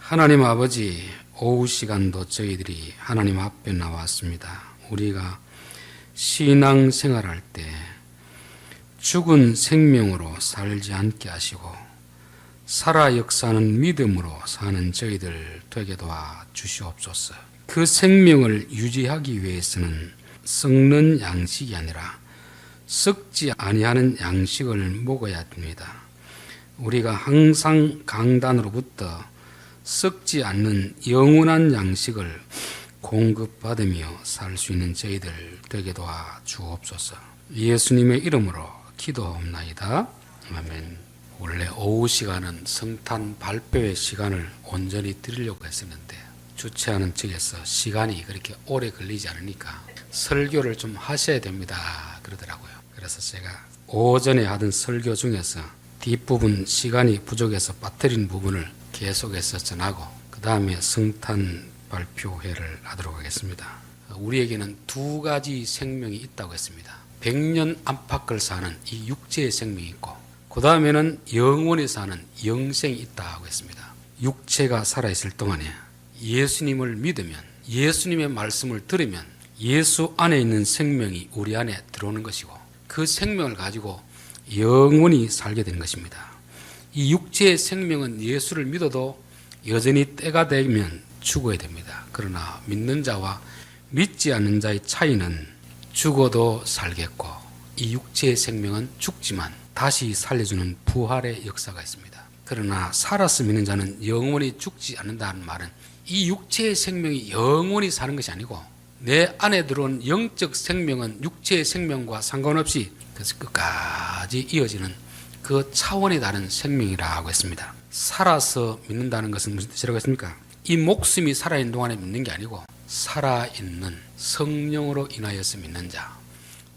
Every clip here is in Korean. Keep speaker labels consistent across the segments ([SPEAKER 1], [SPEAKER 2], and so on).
[SPEAKER 1] 하나님 아버지, 오후 시간도 저희들이 하나님 앞에 나왔습니다. 우리가 신앙 생활할 때 죽은 생명으로 살지 않게 하시고 살아 역사하는 믿음으로 사는 저희들 되게 도와 주시옵소서. 그 생명을 유지하기 위해서는 썩는 양식이 아니라 썩지 아니하는 양식을 먹어야 됩니다. 우리가 항상 강단으로부터 썩지 않는 영원한 양식을 공급받으며 살 수 있는 저희들 되게 도와 주옵소서. 예수님의 이름으로 기도하옵나이다. 아멘. 원래 오후 시간은 성탄 발표회 시간을 온전히 드리려고 했었는데 주최하는 측에서 시간이 그렇게 오래 걸리지 않으니까 설교를 좀 하셔야 됩니다 그러더라고요. 그래서 제가 오전에 하던 설교 중에서 뒷부분 시간이 부족해서 빠뜨린 부분을 계속해서 전하고 그 다음에 성탄 발표회를 하도록 하겠습니다. 우리에게는 두 가지 생명이 있다고 했습니다. 100년 안팎을 사는 이 육체의 생명이 있고 그 다음에는 영원히 사는 영생이 있다고 했습니다. 육체가 살아있을 동안에 예수님을 믿으면 예수님의 말씀을 들으면 예수 안에 있는 생명이 우리 안에 들어오는 것이고 그 생명을 가지고 영원히 살게 되는 것입니다. 이 육체의 생명은 예수를 믿어도 여전히 때가 되면 죽어야 됩니다. 그러나 믿는 자와 믿지 않는 자의 차이는 죽어도 살겠고 이 육체의 생명은 죽지만 다시 살려주는 부활의 역사가 있습니다. 그러나 살아서 믿는 자는 영원히 죽지 않는다는 말은 이 육체의 생명이 영원히 사는 것이 아니고 내 안에 들어온 영적 생명은 육체의 생명과 상관없이 그래서 끝까지 이어지는 그 차원이 다른 생명이라고 했습니다. 살아서 믿는다는 것은 무슨 뜻이라고 했습니까? 이 목숨이 살아있는 동안에 믿는 게 아니고 살아있는 성령으로 인하여서 믿는 자,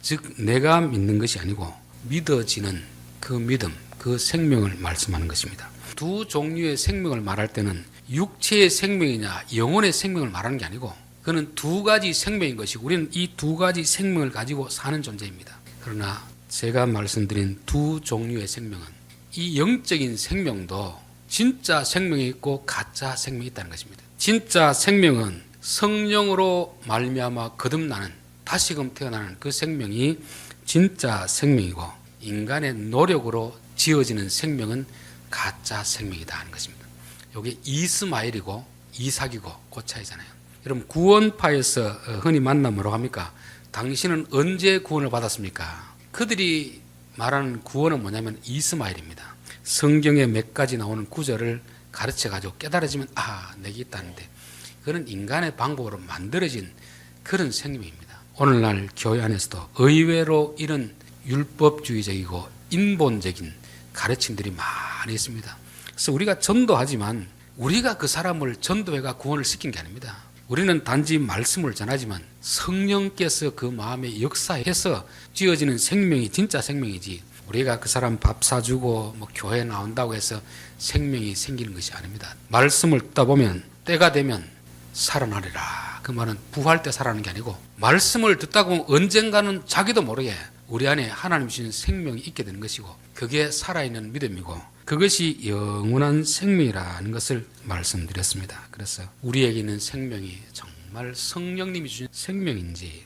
[SPEAKER 1] 즉 내가 믿는 것이 아니고 믿어지는 그 믿음, 그 생명을 말씀하는 것입니다. 두 종류의 생명을 말할 때는 육체의 생명이냐 영혼의 생명을 말하는 게 아니고 그는 두 가지 생명인 것이고 우리는 이 두 가지 생명을 가지고 사는 존재입니다. 그러나 제가 말씀드린 두 종류의 생명은 이 영적인 생명도 진짜 생명이 있고 가짜 생명이 있다는 것입니다. 진짜 생명은 성령으로 말미암아 거듭나는 다시금 태어나는 그 생명이 진짜 생명이고 인간의 노력으로 지어지는 생명은 가짜 생명이다 하는 것입니다. 이게 이스마엘이고 이삭이고 그 차이잖아요. 여러분 구원파에서 흔히 만나면 뭐라고 합니까? 당신은 언제 구원을 받았습니까? 그들이 말하는 구원은 뭐냐면 이스마엘입니다. 성경에 몇 가지 나오는 구절을 가르쳐가지고 깨달아지면 내게 있다는데 그런 인간의 방법으로 만들어진 그런 생명입니다. 오늘날 교회 안에서도 의외로 이런 율법주의적이고 인본적인 가르침들이 많이 있습니다. 그래서 우리가 전도하지만 우리가 그 사람을 전도해가 구원을 시킨 게 아닙니다. 우리는 단지 말씀을 전하지만 성령께서 그 마음에 역사해서 지어지는 생명이 진짜 생명이지 우리가 그 사람 밥 사주고 교회 나온다고 해서 생명이 생기는 것이 아닙니다. 말씀을 듣다 보면 때가 되면 살아나리라. 그 말은 부활 때 살아나는 게 아니고 말씀을 듣다 보면 언젠가는 자기도 모르게 우리 안에 하나님 주신 생명이 있게 되는 것이고 그게 살아있는 믿음이고 그것이 영원한 생명이라는 것을 말씀드렸습니다. 그래서 우리에게 있는 생명이 정말 성령님이 주신 생명인지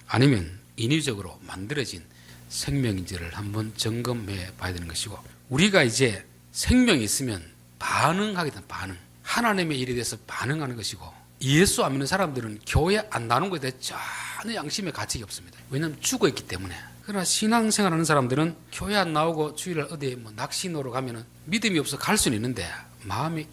[SPEAKER 1] 아니면 인위적으로 만들어진 생명인지를 한번 점검해 봐야 되는 것이고 우리가 이제 생명이 있으면 반응하게 되는 반응 하나님의 일에 대해서 반응하는 것이고 예수 안 믿는 사람들은 교회 안 나오는 것에 대해 전혀 양심의 가책이 없습니다. 왜냐하면 죽어있기 때문에. 그러나 신앙생활하는 사람들은 교회 안 나오고 주일날 어디에 낚시노러 가면은 믿음이 없어 갈 수는 있는데 마음이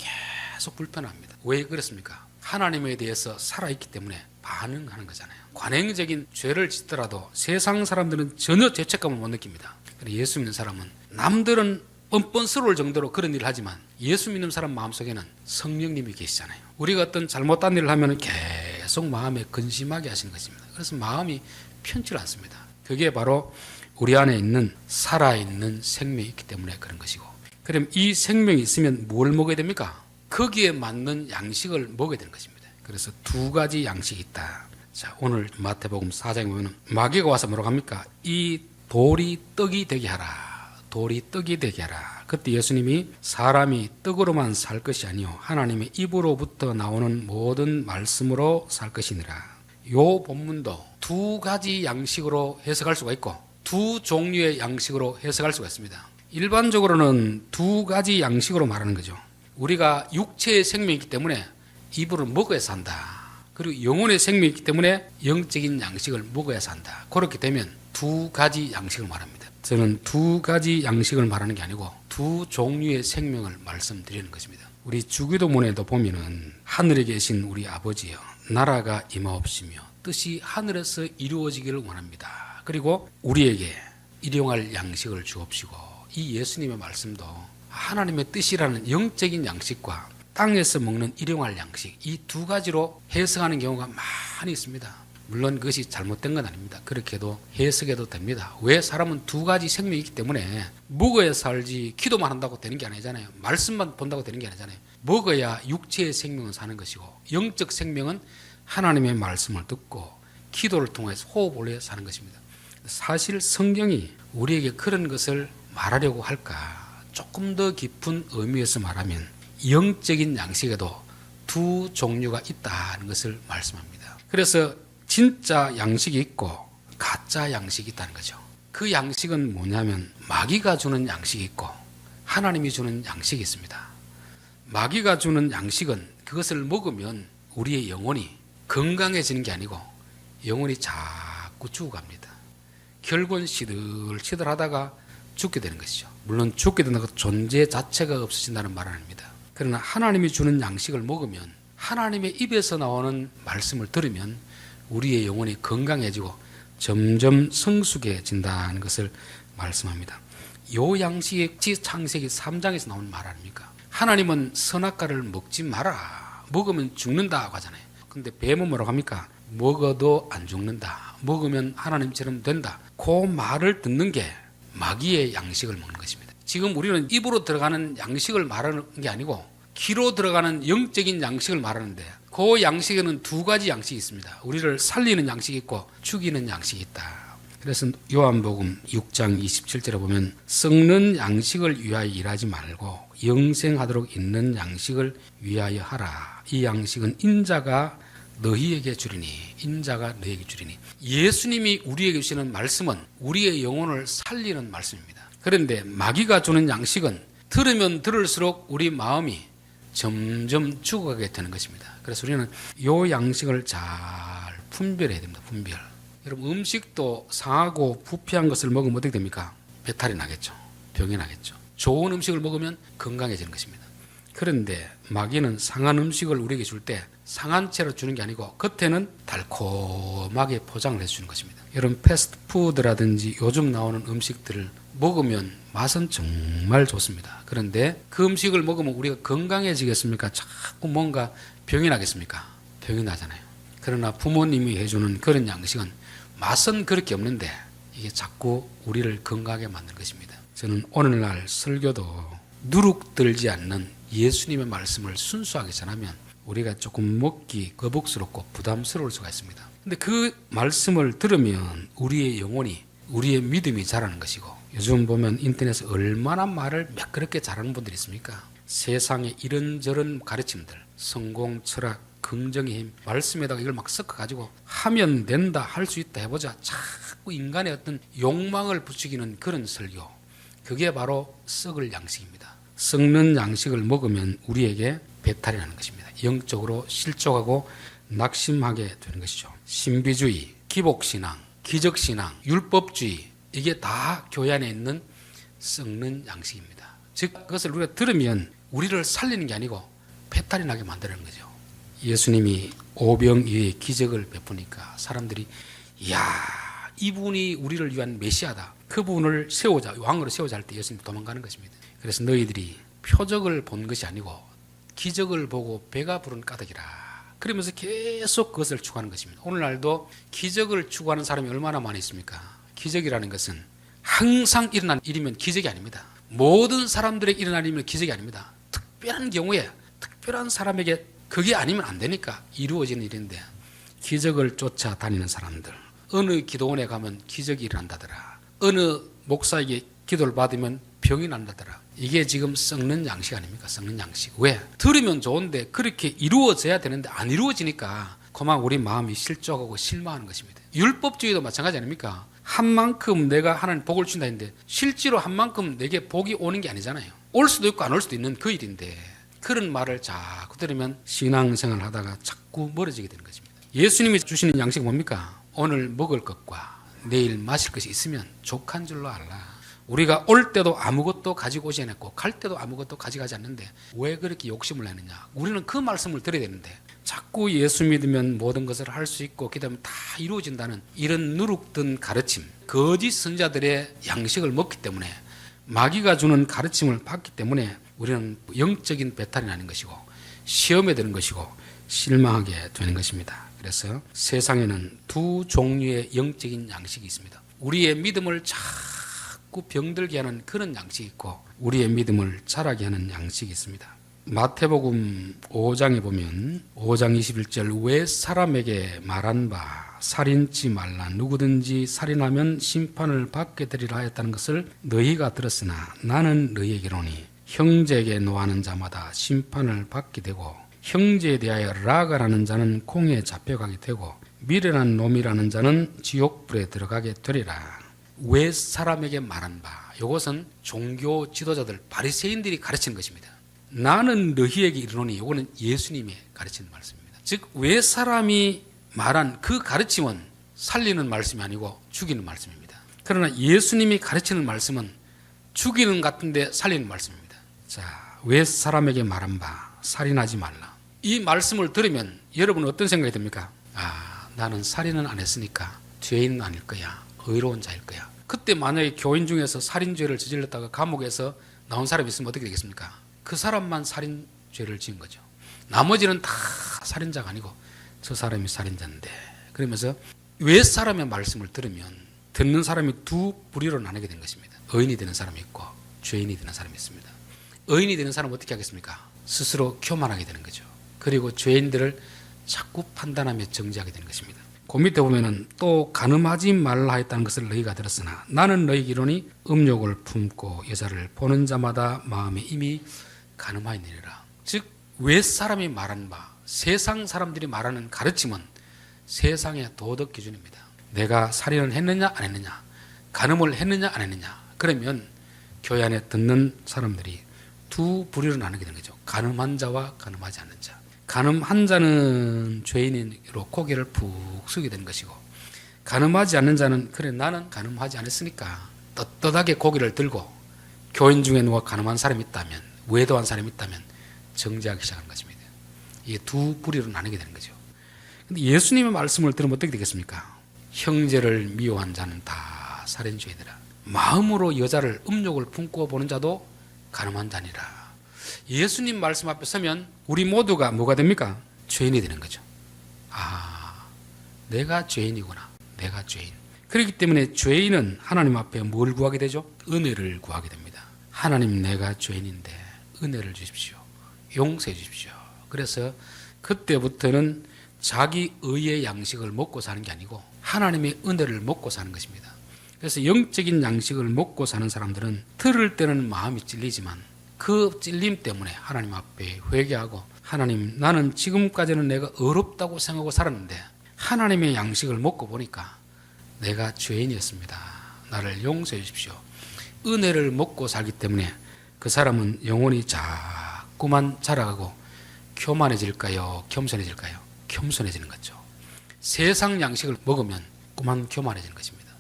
[SPEAKER 1] 계속 불편합니다. 왜 그렇습니까? 하나님에 대해서 살아있기 때문에 반응하는 거잖아요. 관행적인 죄를 짓더라도 세상 사람들은 전혀 죄책감을 못 느낍니다. 예수 믿는 사람은 남들은 뻔뻔스러울 정도로 그런 일을 하지만 예수 믿는 사람 마음속에는 성령님이 계시잖아요. 우리가 어떤 잘못한 일을 하면 계속 마음에 근심하게 하시는 것입니다. 그래서 마음이 편치 않습니다. 그게 바로 우리 안에 있는 살아있는 생명이 있기 때문에 그런 것이고 그럼 이 생명이 있으면 뭘 먹어야 됩니까? 거기에 맞는 양식을 먹어야 되는 것입니다. 그래서 두 가지 양식이 있다. 자, 오늘 마태복음 4장에 보면 마귀가 와서 뭐라고 합니까? 이 돌이 떡이 되게 하라. 돌이 떡이 되게 하라. 그때 예수님이 사람이 떡으로만 살 것이 아니요 하나님의 입으로부터 나오는 모든 말씀으로 살 것이니라. 요 본문도 두 가지 양식으로 해석할 수가 있고 두 종류의 양식으로 해석할 수가 있습니다. 일반적으로는 두 가지 양식으로 말하는 거죠. 우리가 육체의 생명이기 때문에 입으로 먹어야 산다. 그리고 영혼의 생명이 있기 때문에 영적인 양식을 먹어야 산다. 그렇게 되면 두 가지 양식을 말합니다. 저는 두 가지 양식을 말하는 게 아니고 두 종류의 생명을 말씀드리는 것입니다. 우리 주기도문에도 보면은 하늘에 계신 우리 아버지여 나라가 임하옵시며 뜻이 하늘에서 이루어지기를 원합니다. 그리고 우리에게 일용할 양식을 주옵시고 이 예수님의 말씀도 하나님의 뜻이라는 영적인 양식과 땅에서 먹는 일용할 양식 이 두 가지로 해석하는 경우가 많이 있습니다. 물론 그것이 잘못된 건 아닙니다. 그렇게도 해석해도 됩니다. 왜 사람은 두 가지 생명이 있기 때문에 먹어야 살지 기도만 한다고 되는 게 아니잖아요. 말씀만 본다고 되는 게 아니잖아요. 먹어야 육체의 생명은 사는 것이고 영적 생명은 하나님의 말씀을 듣고 기도를 통해서 호흡을 해 사는 것입니다. 사실 성경이 우리에게 그런 것을 말하려고 할까? 조금 더 깊은 의미에서 말하면 영적인 양식에도 두 종류가 있다는 것을 말씀합니다. 그래서 진짜 양식이 있고 가짜 양식이 있다는 거죠. 그 양식은 뭐냐면 마귀가 주는 양식이 있고 하나님이 주는 양식이 있습니다. 마귀가 주는 양식은 그것을 먹으면 우리의 영혼이 건강해지는 게 아니고 영혼이 자꾸 죽어갑니다. 결국은 시들시들하다가 죽게 되는 것이죠. 물론 죽게 되는 것 존재 자체가 없어진다는 말은 아닙니다. 그러나 하나님이 주는 양식을 먹으면 하나님의 입에서 나오는 말씀을 들으면 우리의 영혼이 건강해지고 점점 성숙해진다는 것을 말씀합니다. 이 양식이 창세기 3장에서 나오는 말 아닙니까? 하나님은 선악과를 먹지 마라. 먹으면 죽는다고 하잖아요. 근데 뱀은 뭐라고 합니까? 먹어도 안 죽는다. 먹으면 하나님처럼 된다. 그 말을 듣는 게 마귀의 양식을 먹는 것입니다. 지금 우리는 입으로 들어가는 양식을 말하는 게 아니고 귀로 들어가는 영적인 양식을 말하는데 그 양식에는 두 가지 양식이 있습니다. 우리를 살리는 양식이 있고 죽이는 양식이 있다. 그래서 요한복음 6장 27절에 보면 썩는 양식을 위하여 일하지 말고 영생하도록 있는 양식을 위하여 하라. 이 양식은 인자가 너희에게 주리니 인자가 너희에게 주리니. 예수님이 우리에게 주시는 말씀은 우리의 영혼을 살리는 말씀입니다. 그런데 마귀가 주는 양식은 들으면 들을수록 우리 마음이 점점 죽어가게 되는 것입니다. 그래서 우리는 이 양식을 잘 분별해야 됩니다. 분별. 여러분 음식도 상하고 부패한 것을 먹으면 어떻게 됩니까? 배탈이 나겠죠. 병이 나겠죠. 좋은 음식을 먹으면 건강해지는 것입니다. 그런데 마귀는 상한 음식을 우리에게 줄 때 상한 채로 주는 게 아니고 겉에는 달콤하게 포장을 해주는 것입니다. 여러분 패스트푸드라든지 요즘 나오는 음식들을 먹으면 맛은 정말 좋습니다. 그런데 그 음식을 먹으면 우리가 건강해지겠습니까? 자꾸 뭔가 병이 나겠습니까? 병이 나잖아요. 그러나 부모님이 해주는 그런 양식은 맛은 그렇게 없는데 이게 자꾸 우리를 건강하게 만드는 것입니다. 저는 오늘날 설교도 누룩들지 않는 예수님의 말씀을 순수하게 전하면 우리가 조금 먹기 거북스럽고 부담스러울 수가 있습니다. 근데 그 말씀을 들으면 우리의 영혼이 우리의 믿음이 자라는 것이고 요즘 보면 인터넷에 얼마나 말을 매끄럽게 잘하는 분들이 있습니까? 세상의 이런저런 가르침들 성공, 철학, 긍정의 힘 말씀에다가 이걸 막 섞어가지고 하면 된다, 할 수 있다 해보자 자꾸 인간의 어떤 욕망을 부추기는 그런 설교 그게 바로 썩을 양식입니다. 썩는 양식을 먹으면 우리에게 배탈이 나는 것입니다. 영적으로 실족하고 낙심하게 되는 것이죠. 신비주의, 기복신앙, 기적신앙, 율법주의 이게 다 교회 안에 있는 썩는 양식입니다. 즉 그것을 우리가 들으면 우리를 살리는 게 아니고 배탈이 나게 만드는 거죠. 예수님이 오병이어의 기적을 베푸니까 사람들이 이야 이분이 우리를 위한 메시아다. 그분을 세우자 왕으로 세우자 할 때 예수님이 도망가는 것입니다. 그래서 너희들이 표적을 본 것이 아니고 기적을 보고 배가 부른 까닭이라. 그러면서 계속 그것을 추구하는 것입니다. 오늘날도 기적을 추구하는 사람이 얼마나 많이 있습니까? 기적이라는 것은 항상 일어난 일이면 기적이 아닙니다. 모든 사람들에게 일어난 일이면 기적이 아닙니다. 특별한 경우에 특별한 사람에게 그게 아니면 안 되니까 이루어지는 일인데 기적을 쫓아다니는 사람들 어느 기도원에 가면 기적이 일어난다더라. 어느 목사에게 기도를 받으면 병이 난다더라. 이게 지금 썩는 양식 아닙니까? 썩는 양식. 왜? 들으면 좋은데 그렇게 이루어져야 되는데 안 이루어지니까 그만 우리 마음이 실족하고 실망하는 것입니다. 율법주의도 마찬가지 아닙니까? 한 만큼 내가 하나님 복을 준다 했는데 실제로 한 만큼 내게 복이 오는 게 아니잖아요. 올 수도 있고 안 올 수도 있는 그 일인데 그런 말을 자꾸 들으면 신앙생활을 하다가 자꾸 멀어지게 되는 것입니다. 예수님이 주시는 양식은 뭡니까? 오늘 먹을 것과 내일 마실 것이 있으면 족한 줄로 알라. 우리가 올 때도 아무것도 가지고 오지 않았고 갈 때도 아무것도 가져가지 않는데 왜 그렇게 욕심을 내느냐. 우리는 그 말씀을 들어야 되는데 자꾸 예수 믿으면 모든 것을 할 수 있고 기도하면 다 이루어진다는 이런 누룩된 가르침, 거짓 선자들의 양식을 먹기 때문에 마귀가 주는 가르침을 받기 때문에 우리는 영적인 배탈이 나는 것이고 시험에 드는 것이고 실망하게 되는 것입니다. 그래서 세상에는 두 종류의 영적인 양식이 있습니다. 우리의 믿음을 자꾸 병들게 하는 그런 양식이 있고 우리의 믿음을 자라게 하는 양식이 있습니다. 마태복음 5장에 보면 5장 21절 왜 사람에게 말한 바 살인치 말라 누구든지 살인하면 심판을 받게 되리라 하였다는 것을 너희가 들었으나 나는 너희에게 이르노니 형제에게 노하는 자마다 심판을 받게 되고 형제에 대하여 라가라는 자는 공에 잡혀가게 되고 미련한 놈이라는 자는 지옥불에 들어가게 되리라. 왜 사람에게 말한 바 이것은 종교 지도자들 바리새인들이 가르치는 것입니다. 나는 너희에게 이르노니 이거는 예수님이 가르치는 말씀입니다. 즉 왜 사람이 말한 그 가르침은 살리는 말씀이 아니고 죽이는 말씀입니다. 그러나 예수님이 가르치는 말씀은 죽이는 같은데 살리는 말씀입니다. 자, 왜 사람에게 말한 바 살인하지 말라. 이 말씀을 들으면 여러분은 어떤 생각이 듭니까? 나는 살인은 안 했으니까 죄인은 아닐 거야. 의로운 자일 거야. 그때 만약에 교인 중에서 살인죄를 저질렀다가 감옥에서 나온 사람이 있으면 어떻게 되겠습니까? 그 사람만 살인죄를 지은 거죠. 나머지는 다 살인자가 아니고 저 사람이 살인자인데 그러면서 왜 사람의 말씀을 들으면 듣는 사람이 두 부류로 나뉘게 된 것입니다. 의인이 되는 사람이 있고 죄인이 되는 사람이 있습니다. 의인이 되는 사람은 어떻게 하겠습니까? 스스로 교만하게 되는 거죠. 그리고 죄인들을 자꾸 판단하며 정죄하게 되는 것입니다. 그 밑에 보면은 또 간음하지 말라 했다는 것을 너희가 들었으나 나는 너희에게 이르노니 음욕을 품고 여자를 보는 자마다 마음에 이미 간음하였느니라. 즉 왜 사람이 말한 바 세상 사람들이 말하는 가르침은 세상의 도덕 기준입니다. 내가 살인을 했느냐 안 했느냐 간음을 했느냐 안 했느냐 그러면 교회 안에 듣는 사람들이 두 부류로 나누게 되는 거죠. 간음한 자와 간음하지 않는 자. 간음한 자는 죄인으로 고개를 푹 숙이게 되는 것이고 간음하지 않는 자는 그래 나는 간음하지 않았으니까 떳떳하게 고개를 들고 교인 중에 누가 간음한 사람이 있다면 외도한 사람이 있다면 정죄하기 시작하는 것입니다. 이게 두 부류로 나누게 되는 거죠. 근데 예수님의 말씀을 들으면 어떻게 되겠습니까? 형제를 미워한 자는 다 살인죄이더라. 마음으로 여자를 음욕을 품고 보는 자도 간음한 자니라. 예수님 말씀 앞에 서면 우리 모두가 뭐가 됩니까? 죄인이 되는 거죠. 내가 죄인이구나. 내가 죄인. 그렇기 때문에 죄인은 하나님 앞에 뭘 구하게 되죠? 은혜를 구하게 됩니다. 하나님 내가 죄인인데 은혜를 주십시오. 용서해 주십시오. 그래서 그때부터는 자기 의의 양식을 먹고 사는 게 아니고 하나님의 은혜를 먹고 사는 것입니다. 그래서 영적인 양식을 먹고 사는 사람들은 들을 때는 마음이 찔리지만 그 찔림 때문에 하나님 앞에 회개하고 하나님 나는 지금까지는 내가 어렵다고 생각하고 살았는데 하나님의 양식을 먹고 보니까 내가 죄인이었습니다. 나를 용서해 주십시오. 은혜를 먹고 살기 때문에 그 사람은 영혼이 자꾸만 자라가고 교만해질까요? 겸손해질까요? 겸손해지는 거죠. 세상 양식을 먹으면 자꾸만 교만해지는 것입니다.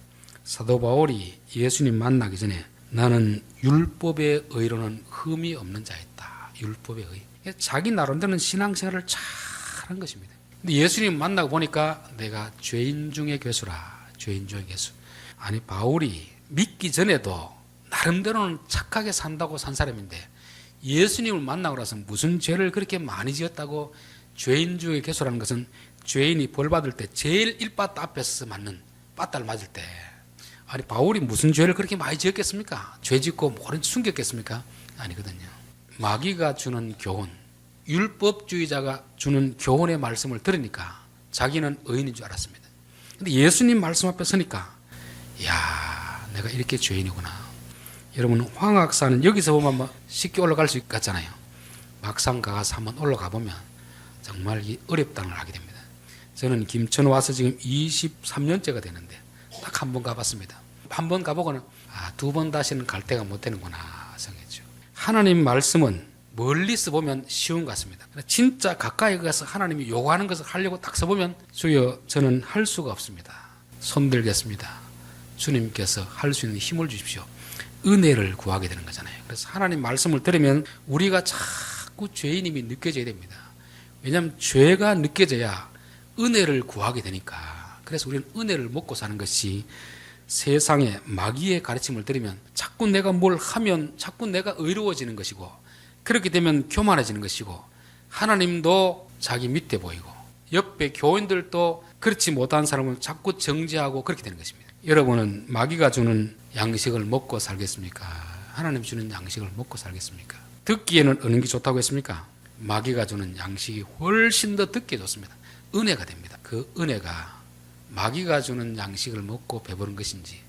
[SPEAKER 1] 사도 바울이 예수님 만나기 전에 나는 율법의 의로는 흠이 없는 자였다. 율법의 의. 자기 나름대로는 신앙생활을 잘한 것입니다. 근데 예수님 만나고 보니까 내가 죄인 중의 괴수라. 죄인 중의 괴수. 아니 바울이 믿기 전에도 나름대로는 착하게 산다고 산 사람인데 예수님을 만나고 나서 무슨 죄를 그렇게 많이 지었다고 죄인 중의 괴수라는 것은 죄인이 벌 받을 때 제일 일바따 앞에서 맞는 빠따를 맞을 때 아니 바울이 무슨 죄를 그렇게 많이 지었겠습니까? 죄 짓고 뭐를 숨겼겠습니까? 아니거든요. 마귀가 주는 교훈, 율법주의자가 주는 교훈의 말씀을 들으니까 자기는 의인인 줄 알았습니다. 근데 예수님 말씀 앞에 서니까 야 내가 이렇게 죄인이구나. 여러분, 황악산은 여기서 보면 뭐 쉽게 올라갈 수 있겠잖아요. 막상 가서 한번 올라가 보면 정말 이 어렵다는 걸 알게 됩니다. 저는 김천 와서 지금 23년째가 되는데 딱 한 번 가봤습니다. 한 번 가보고는 두 번 다시는 갈 때가 못 되는구나 생각했죠. 하나님 말씀은 멀리서 보면 쉬운 것 같습니다. 진짜 가까이 가서 하나님이 요구하는 것을 하려고 딱 서보면 주여 저는 할 수가 없습니다. 손 들겠습니다. 주님께서 할 수 있는 힘을 주십시오. 은혜를 구하게 되는 거잖아요. 그래서 하나님 말씀을 들으면 우리가 자꾸 죄인임이 느껴져야 됩니다. 왜냐하면 죄가 느껴져야 은혜를 구하게 되니까. 그래서 우리는 은혜를 먹고 사는 것이 세상에 마귀의 가르침을 들으면 자꾸 내가 뭘 하면 자꾸 내가 의로워지는 것이고 그렇게 되면 교만해지는 것이고 하나님도 자기 밑에 보이고 옆에 교인들도 그렇지 못한 사람을 자꾸 정죄하고 그렇게 되는 것입니다. 여러분은 마귀가 주는 양식을 먹고 살겠습니까? 하나님 주는 양식을 먹고 살겠습니까? 듣기에는 어느 게 좋다고 했습니까? 마귀가 주는 양식이 훨씬 더 듣기에 좋습니다. 은혜가 됩니다. 그 은혜가 마귀가 주는 양식을 먹고 배부른 것인지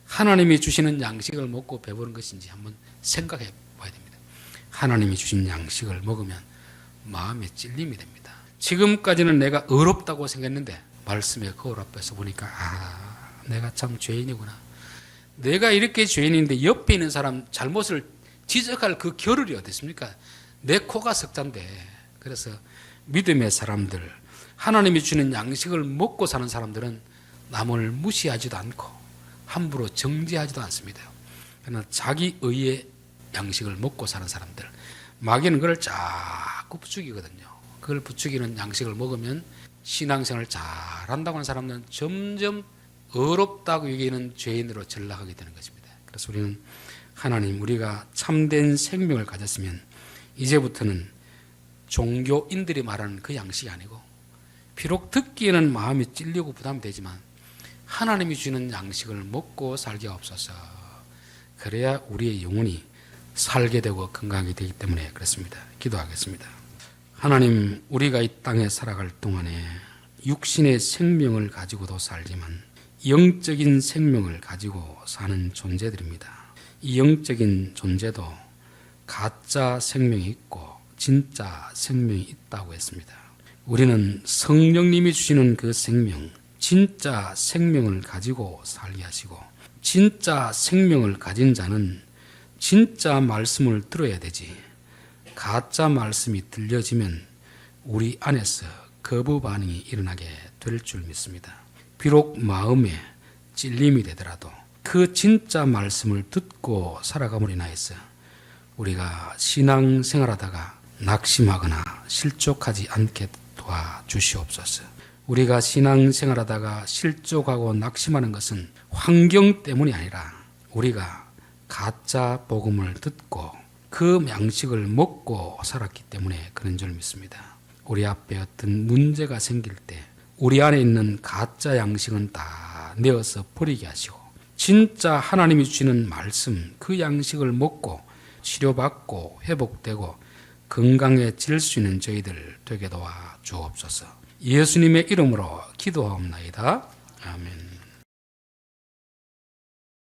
[SPEAKER 1] 하나님이 주시는 양식을 먹고 배부른 것인지 한번 생각해 봐야 됩니다. 하나님이 주신 양식을 먹으면 마음에 찔림이 됩니다. 지금까지는 내가 어렵다고 생각했는데 말씀의 거울 앞에서 보니까 내가 참 죄인이구나. 내가 이렇게 죄인인데 옆에 있는 사람 잘못을 지적할 그 겨를이 어디 있습니까? 내 코가 석잔데. 그래서 믿음의 사람들, 하나님이 주는 양식을 먹고 사는 사람들은 남을 무시하지도 않고 함부로 정죄하지도 않습니다. 그러나 자기 의의 양식을 먹고 사는 사람들, 마귀는 그걸 자꾸 부추기거든요. 그걸 부추기는 양식을 먹으면 신앙생활을 잘한다고 하는 사람들은 점점 어렵다고 여기는 죄인으로 전락하게 되는 것입니다. 그래서 우리는 하나님, 우리가 참된 생명을 가졌으면 이제부터는 종교인들이 말하는 그 양식이 아니고 비록 듣기에는 마음이 찔리고 부담이 되지만 하나님이 주는 양식을 먹고 살게 없어서 그래야 우리의 영혼이 살게 되고 건강하게 되기 때문에 그렇습니다. 기도하겠습니다. 하나님, 우리가 이 땅에 살아갈 동안에 육신의 생명을 가지고도 살지만 영적인 생명을 가지고 사는 존재들입니다. 이 영적인 존재도 가짜 생명이 있고 진짜 생명이 있다고 했습니다. 우리는 성령님이 주시는 그 생명, 진짜 생명을 가지고 살게 하시고 진짜 생명을 가진 자는 진짜 말씀을 들어야 되지 가짜 말씀이 들려지면 우리 안에서 거부 반응이 일어나게 될 줄 믿습니다. 비록 마음에 찔림이 되더라도 그 진짜 말씀을 듣고 살아감으로 인하여서 우리가 신앙생활하다가 낙심하거나 실족하지 않게 도와주시옵소서. 우리가 신앙생활하다가 실족하고 낙심하는 것은 환경 때문이 아니라 우리가 가짜 복음을 듣고 그 양식을 먹고 살았기 때문에 그런 줄 믿습니다. 우리 앞에 어떤 문제가 생길 때 우리 안에 있는 가짜 양식은 다 내어서 버리게 하시고 진짜 하나님이 주시는 말씀, 그 양식을 먹고 치료받고 회복되고 건강해질 수 있는 저희들 되게 도와 주옵소서. 예수님의 이름으로 기도하옵나이다. 아멘.